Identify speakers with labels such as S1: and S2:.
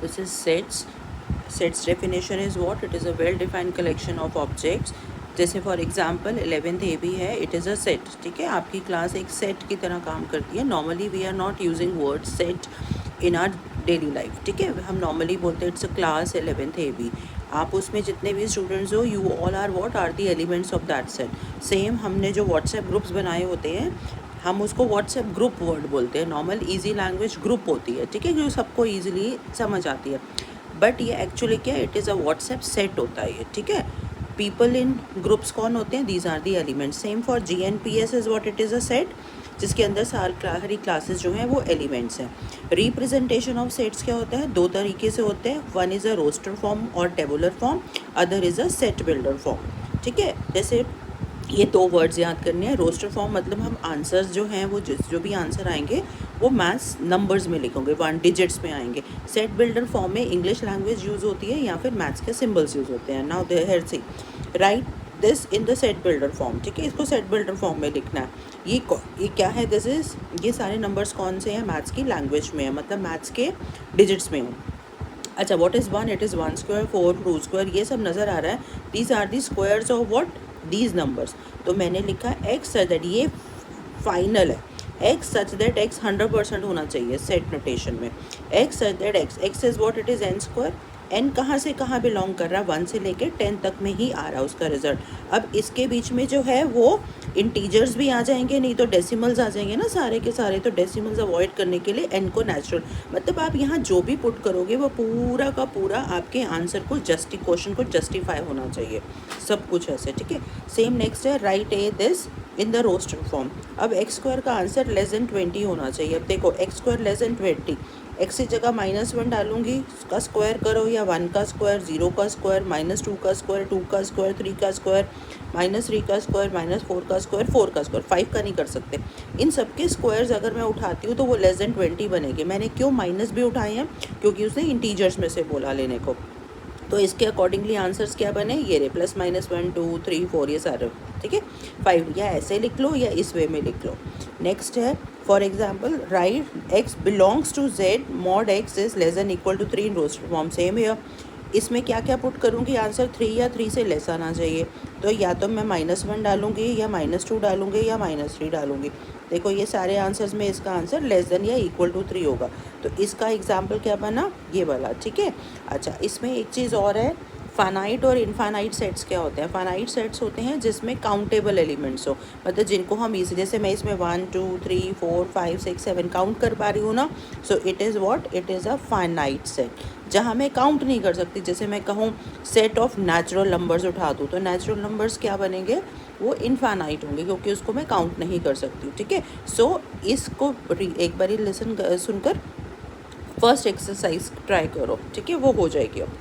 S1: This is sets. Sets definition is what? It is a well defined collection of objects. जैसे for example 11th AB है, it is a set. ठीक है, आपकी class एक set की तरह काम करती है. Normally we are not using word set in our daily life. ठीक है, हम नॉर्मली बोलते हैं it's a class 11th AB. आप उसमें जितने भी स्टूडेंट्स हो, you all are what are the elements of that set. Same हमने जो व्हाट्सएप ग्रुप्स बनाए होते हैं, हम उसको व्हाट्सएप ग्रुप वर्ड बोलते हैं. नॉर्मल ईजी लैंग्वेज ग्रुप होती है. ठीक है, जो सबको ईजिली समझ आती है. बट ये एक्चुअली क्या, it is a WhatsApp set होता है ये. ठीक है, पीपल इन ग्रुप्स कौन होते हैं? These are the elements. Same for GNPS is what? It is a set, जिसके अंदर सारी क्लासेस जो हैं वो एलिमेंट्स हैं. रिप्रेजेंटेशन ऑफ सेट्स क्या होता है? दो तरीके से होते हैं. One is a roster form और tabular form, other is a set builder form. ठीक है, जैसे ये दो वर्ड्स याद करने हैं. रोस्टर फॉर्म मतलब हम आंसर्स जो हैं वो जो भी आंसर आएंगे वो मैथ्स नंबर्स में लिखोगे, 1 डिजिट्स में आएंगे. सेट बिल्डर फॉर्म में इंग्लिश लैंग्वेज यूज़ होती है या फिर मैथ्स के सिम्बल्स यूज़ होते हैं. Now there see write this in the set builder form. ठीक है, इसको सेट बिल्डर फॉर्म में लिखना है. ये क्या है? दिस इज़, ये सारे नंबर्स कौन से हैं? मैथ्स की लैंग्वेज में है, मतलब मैथ्स के डिजिट्स में है. अच्छा, what is 1? It is 1 square, 4 2 square, ये सब नज़र आ रहा है. These are the squares of what? These numbers. तो मैंने लिखा एक्स सच दैट, ये फाइनल है. एक्स सच दैट एक्स 100% होना चाहिए सेट नोटेशन में. X such that x is what? It is n square. n कहाँ से कहाँ बिलोंग कर रहा है? 1 से लेके 10 तक में ही आ रहा है उसका रिजल्ट. अब इसके बीच में जो है वो इंटीजर्स भी आ जाएंगे, नहीं तो डेसिमल्स आ जाएंगे ना सारे के सारे. तो डेसिमल्स अवॉइड करने के लिए n को नेचुरल, मतलब आप यहाँ जो भी पुट करोगे वो पूरा का पूरा आपके आंसर को क्वेश्चन को जस्टिफाई होना चाहिए, सब कुछ ऐसे. ठीक है, सेम नेक्स्ट है write a this in the roster form. अब एक्स स्क्वायर का आंसर लेस देन 20 होना चाहिए. अब देखो x square less than 20, x की जगह -1 डालूंगी, उसका स्क्वायर करो, या 1 का स्क्वायर, 0 का स्क्वायर, -2 का स्क्वायर, 2 का स्क्वायर, 3 का स्क्वायर, -3 का स्क्वायर, -4 का स्क्वायर, 4 का स्क्वायर. 5 का नहीं कर सकते. इन सब के स्क्वायर्स अगर मैं उठाती हूँ तो वो लेस देन 20 बनेगी. मैंने क्यों माइनस भी उठाए हैं? क्योंकि उसने इंटीजर्स में से बोला लेने को. तो इसके अकॉर्डिंगली आंसर्स क्या बने? ये रे +-1 2 3 4 ये सारे. ठीक है, 5 या ऐसे लिख लो या इस वे में लिख लो. नेक्स्ट है for example write x belongs to Z mod x is less than equal to 3 in roster form. Same है. इसमें क्या क्या पुट करूँगी? आंसर 3 या 3 से लेस आना चाहिए. तो या तो मैं -1 डालूंगी, या -2 डालूंगी, या -3 डालूंगी. देखो ये सारे आंसर्स में इसका आंसर लेस देन या इक्वल टू 3 होगा. तो इसका एग्जाम्पल क्या बना? ये वाला. ठीक है. अच्छा, इसमें एक चीज़ और है. फाइनाइट और इनफाइनाइट सेट्स क्या होते हैं? फाइनाइट सेट्स होते हैं जिसमें काउंटेबल एलिमेंट्स हो, मतलब जिनको हम इसी, जैसे मैं इसमें 1 2 3 4 5 6 7 काउंट कर पा रही हूँ ना. So it is what? It is a finite set. जहाँ मैं काउंट नहीं कर सकती, जैसे मैं कहूँ सेट ऑफ नेचुरल नंबर्स उठा दूँ, तो नेचुरल नंबर्स क्या बनेंगे? वो इनफाइनाइट होंगे, क्योंकि उसको मैं काउंट नहीं कर सकती. ठीक है. सो इसको एक बार लिसन सुनकर फर्स्ट एक्सरसाइज ट्राई करो. ठीक है, वो हो जाएगी. अब